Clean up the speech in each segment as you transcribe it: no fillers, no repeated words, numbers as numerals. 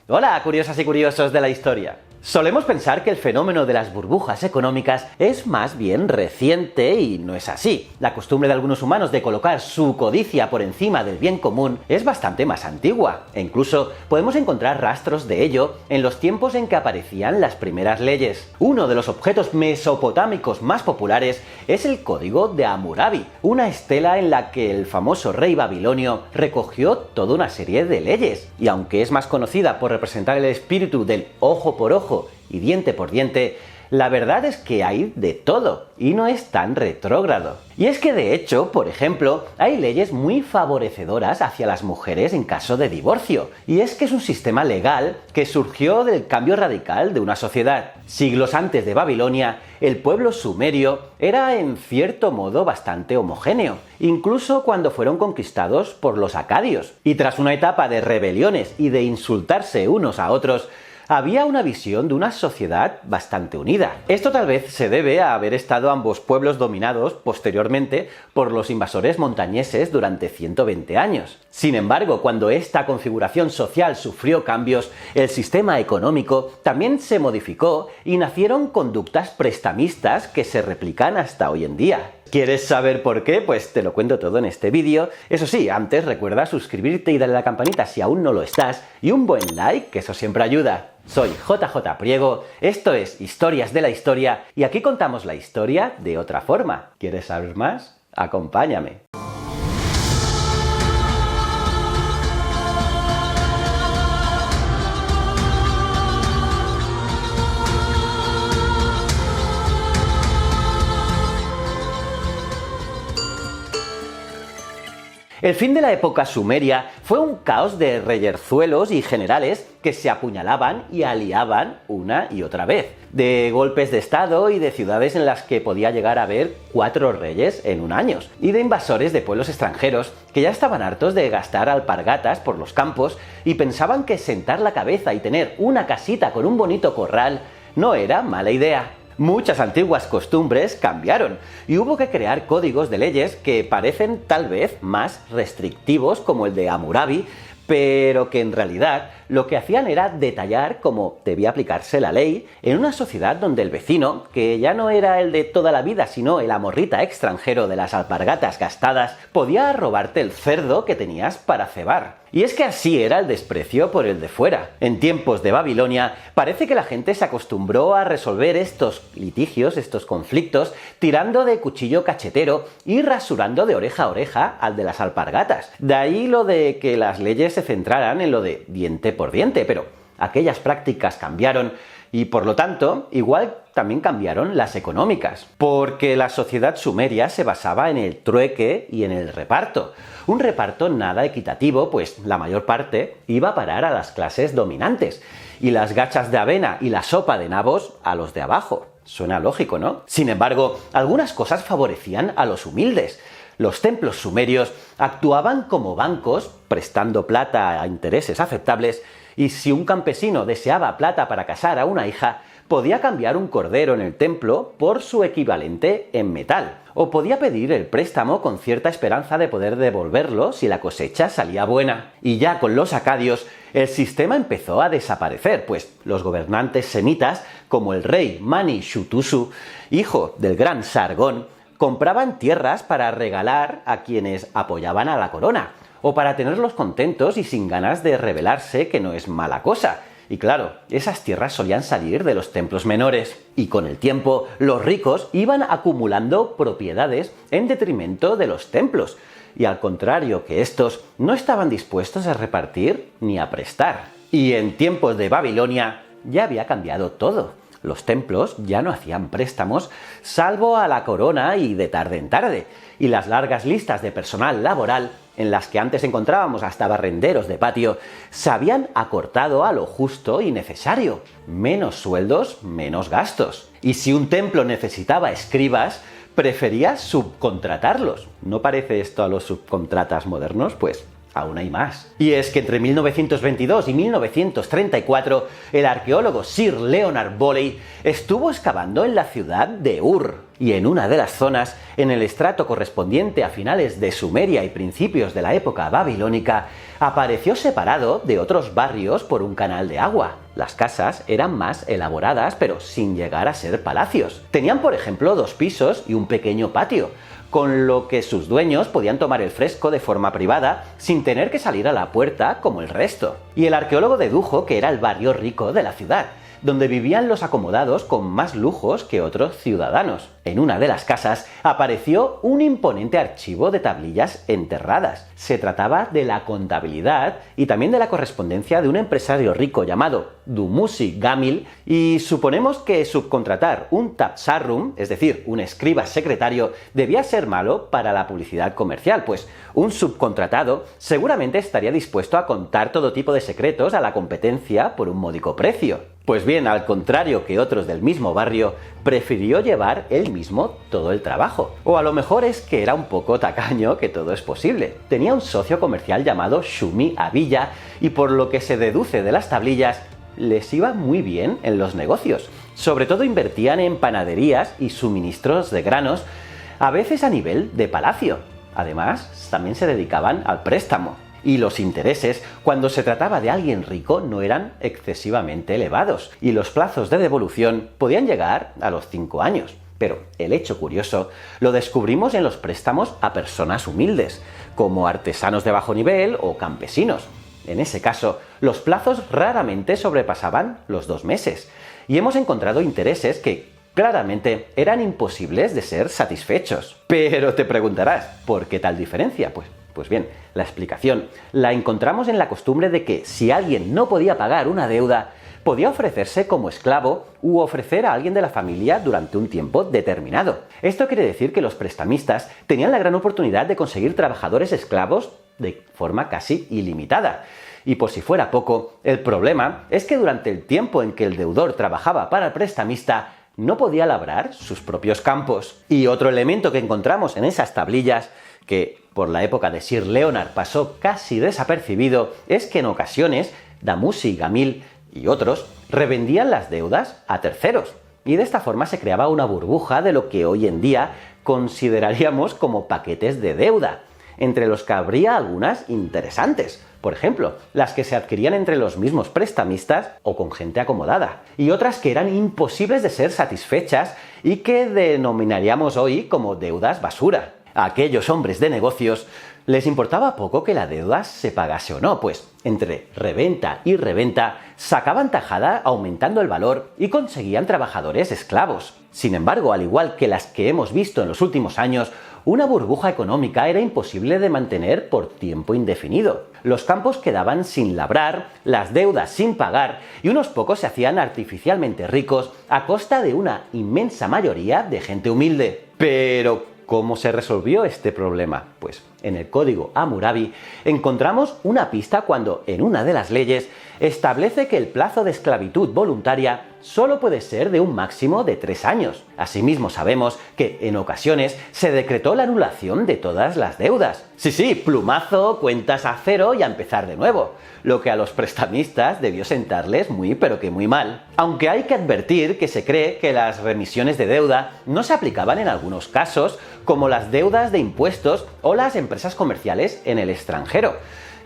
Hola, curiosas y curiosos de la historia. Solemos pensar que el fenómeno de las burbujas económicas es más bien reciente y no es así. La costumbre de algunos humanos de colocar su codicia por encima del bien común es bastante más antigua, e incluso podemos encontrar rastros de ello en los tiempos en que aparecían las primeras leyes. Uno de los objetos mesopotámicos más populares es el Código de Hammurabi, una estela en la que el famoso rey babilonio recogió toda una serie de leyes, y aunque es más conocida por representar el espíritu del ojo por ojo y diente por diente, la verdad es que hay de todo y no es tan retrógrado. Y es que de hecho, por ejemplo, hay leyes muy favorecedoras hacia las mujeres en caso de divorcio. Y es que es un sistema legal que surgió del cambio radical de una sociedad. Siglos antes de Babilonia, el pueblo sumerio era en cierto modo bastante homogéneo, incluso cuando fueron conquistados por los acadios. Y tras una etapa de rebeliones y de insultarse unos a otros, había una visión de una sociedad bastante unida. Esto tal vez se debe a haber estado ambos pueblos dominados posteriormente por los invasores montañeses durante 120 años. Sin embargo, cuando esta configuración social sufrió cambios, el sistema económico también se modificó y nacieron conductas prestamistas que se replican hasta hoy en día. ¿Quieres saber por qué? Pues te lo cuento todo en este vídeo. Eso sí, antes recuerda suscribirte y darle a la campanita si aún no lo estás, y un buen like, que eso siempre ayuda. Soy JJ Priego, esto es Historias de la Historia, y aquí contamos la historia de otra forma. ¿Quieres saber más? Acompáñame. El fin de la época sumeria fue un caos de reyerzuelos y generales que se apuñalaban y aliaban una y otra vez, de golpes de estado y de ciudades en las que podía llegar a haber 4 reyes en un año, y de invasores de pueblos extranjeros que ya estaban hartos de gastar alpargatas por los campos y pensaban que sentar la cabeza y tener una casita con un bonito corral no era mala idea. Muchas antiguas costumbres cambiaron y hubo que crear códigos de leyes que parecen tal vez más restrictivos, como el de Hammurabi, pero que en realidad lo que hacían era detallar cómo debía aplicarse la ley en una sociedad donde el vecino, que ya no era el de toda la vida, sino el amorrita extranjero de las alpargatas gastadas, podía robarte el cerdo que tenías para cebar. Y es que así era el desprecio por el de fuera. En tiempos de Babilonia, parece que la gente se acostumbró a resolver estos litigios, estos conflictos, tirando de cuchillo cachetero y rasurando de oreja a oreja al de las alpargatas. De ahí lo de que las leyes se centraran en lo de diente por diente, pero aquellas prácticas cambiaron y por lo tanto, igual también cambiaron las económicas, porque la sociedad sumeria se basaba en el trueque y en el reparto. Un reparto nada equitativo, pues la mayor parte iba a parar a las clases dominantes, y las gachas de avena y la sopa de nabos a los de abajo. Suena lógico, ¿no? Sin embargo, algunas cosas favorecían a los humildes. Los templos sumerios actuaban como bancos, prestando plata a intereses aceptables, y si un campesino deseaba plata para casar a una hija, podía cambiar un cordero en el templo por su equivalente en metal, o podía pedir el préstamo con cierta esperanza de poder devolverlo si la cosecha salía buena. Y ya con los acadios, el sistema empezó a desaparecer, pues los gobernantes semitas, como el rey Mani-Shutusu, hijo del gran Sargón, compraban tierras para regalar a quienes apoyaban a la corona, o para tenerlos contentos y sin ganas de rebelarse, que no es mala cosa. Y claro, esas tierras solían salir de los templos menores. Y con el tiempo, los ricos iban acumulando propiedades en detrimento de los templos. Y al contrario que estos, no estaban dispuestos a repartir ni a prestar. Y en tiempos de Babilonia ya había cambiado todo. Los templos ya no hacían préstamos, salvo a la corona y de tarde en tarde. Y las largas listas de personal laboral, en las que antes encontrábamos hasta barrenderos de patio, se habían acortado a lo justo y necesario. Menos sueldos, menos gastos. Y si un templo necesitaba escribas, prefería subcontratarlos. ¿No parece esto a los subcontratas modernos? Pues aún hay más. Y es que entre 1922 y 1934, el arqueólogo Sir Leonard Boley estuvo excavando en la ciudad de Ur. y en una de las zonas, en el estrato correspondiente a finales de Sumeria y principios de la época babilónica, apareció separado de otros barrios por un canal de agua. Las casas eran más elaboradas, pero sin llegar a ser palacios. Tenían, por ejemplo, 2 pisos y un pequeño patio, con lo que sus dueños podían tomar el fresco de forma privada sin tener que salir a la puerta como el resto. Y el arqueólogo dedujo que era el barrio rico de la ciudad, donde vivían los acomodados con más lujos que otros ciudadanos. En una de las casas apareció un imponente archivo de tablillas enterradas. Se trataba de la contabilidad y también de la correspondencia de un empresario rico llamado Dumuzi Gamil, y suponemos que subcontratar un tapsarrum, es decir, un escriba secretario, debía ser malo para la publicidad comercial, pues un subcontratado seguramente estaría dispuesto a contar todo tipo de secretos a la competencia por un módico precio. Pues bien, al contrario que otros del mismo barrio, prefirió llevar él mismo todo el trabajo. O a lo mejor es que era un poco tacaño, que todo es posible. Tenía un socio comercial llamado Shumi Abilla, y por lo que se deduce de las tablillas, les iba muy bien en los negocios. Sobre todo invertían en panaderías y suministros de granos, a veces a nivel de palacio. Además, también se dedicaban al préstamo. Y los intereses, cuando se trataba de alguien rico, no eran excesivamente elevados, y los plazos de devolución podían llegar a los 5 años. Pero el hecho curioso lo descubrimos en los préstamos a personas humildes, como artesanos de bajo nivel o campesinos. En ese caso, los plazos raramente sobrepasaban los 2 meses, y hemos encontrado intereses que claramente eran imposibles de ser satisfechos. Pero te preguntarás, ¿por qué tal diferencia? Pues bien, la explicación la encontramos en la costumbre de que si alguien no podía pagar una deuda, podía ofrecerse como esclavo u ofrecer a alguien de la familia durante un tiempo determinado. Esto quiere decir que los prestamistas tenían la gran oportunidad de conseguir trabajadores esclavos de forma casi ilimitada. Y por si fuera poco, el problema es que durante el tiempo en que el deudor trabajaba para el prestamista, no podía labrar sus propios campos. Y otro elemento que encontramos en esas tablillas, que por la época de Sir Leonard pasó casi desapercibido, es que en ocasiones Dumuzi Gamil y otros revendían las deudas a terceros, y de esta forma se creaba una burbuja de lo que hoy en día consideraríamos como paquetes de deuda, entre los que habría algunas interesantes. Por ejemplo, las que se adquirían entre los mismos prestamistas o con gente acomodada, y otras que eran imposibles de ser satisfechas y que denominaríamos hoy como deudas basura. A aquellos hombres de negocios les importaba poco que la deuda se pagase o no, pues entre reventa y reventa sacaban tajada aumentando el valor y conseguían trabajadores esclavos. Sin embargo, al igual que las que hemos visto en los últimos años, una burbuja económica era imposible de mantener por tiempo indefinido. Los campos quedaban sin labrar, las deudas sin pagar, y unos pocos se hacían artificialmente ricos a costa de una inmensa mayoría de gente humilde. Pero ¿cómo se resolvió este problema? Pues en el Código Hammurabi encontramos una pista cuando en una de las leyes establece que el plazo de esclavitud voluntaria solo puede ser de un máximo de 3 años. Asimismo sabemos que en ocasiones se decretó la anulación de todas las deudas. Sí, plumazo, cuentas a cero y a empezar de nuevo, lo que a los prestamistas debió sentarles muy pero que muy mal. Aunque hay que advertir que se cree que las remisiones de deuda no se aplicaban en algunos casos, como las deudas de impuestos o las empresas comerciales en el extranjero,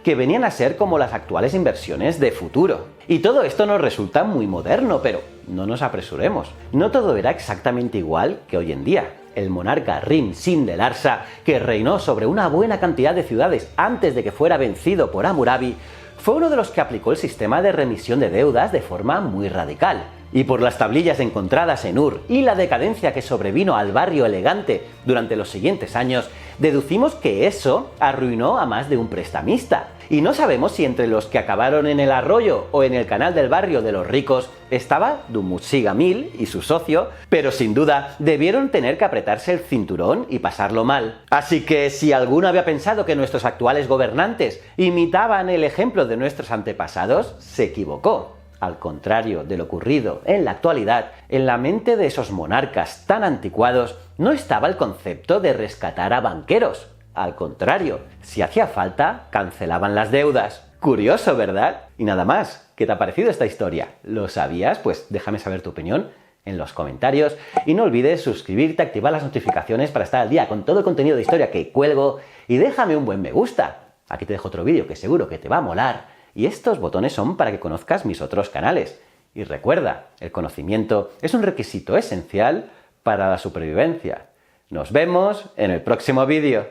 que venían a ser como las actuales inversiones de futuro. Y todo esto nos resulta muy moderno, pero no nos apresuremos. No todo era exactamente igual que hoy en día. El monarca Rim-Sin de Larsa, que reinó sobre una buena cantidad de ciudades antes de que fuera vencido por Hammurabi, fue uno de los que aplicó el sistema de remisión de deudas de forma muy radical. Y por las tablillas encontradas en Ur y la decadencia que sobrevino al barrio elegante durante los siguientes años, deducimos que eso arruinó a más de un prestamista. Y no sabemos si entre los que acabaron en el arroyo o en el canal del barrio de los ricos estaba Dumuzi Gamil y su socio, pero sin duda debieron tener que apretarse el cinturón y pasarlo mal. Así que si alguno había pensado que nuestros actuales gobernantes imitaban el ejemplo de nuestros antepasados, se equivocó. Al contrario de lo ocurrido en la actualidad, en la mente de esos monarcas tan anticuados no estaba el concepto de rescatar a banqueros. Al contrario, si hacía falta, cancelaban las deudas. Curioso, ¿verdad? Y nada más. ¿Qué te ha parecido esta historia? ¿Lo sabías? Pues déjame saber tu opinión en los comentarios y no olvides suscribirte, activar las notificaciones para estar al día con todo el contenido de historia que cuelgo y déjame un buen me gusta. Aquí te dejo otro vídeo que seguro que te va a molar y estos botones son para que conozcas mis otros canales. Y recuerda, el conocimiento es un requisito esencial para la supervivencia. Nos vemos en el próximo vídeo.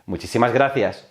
Muchísimas gracias.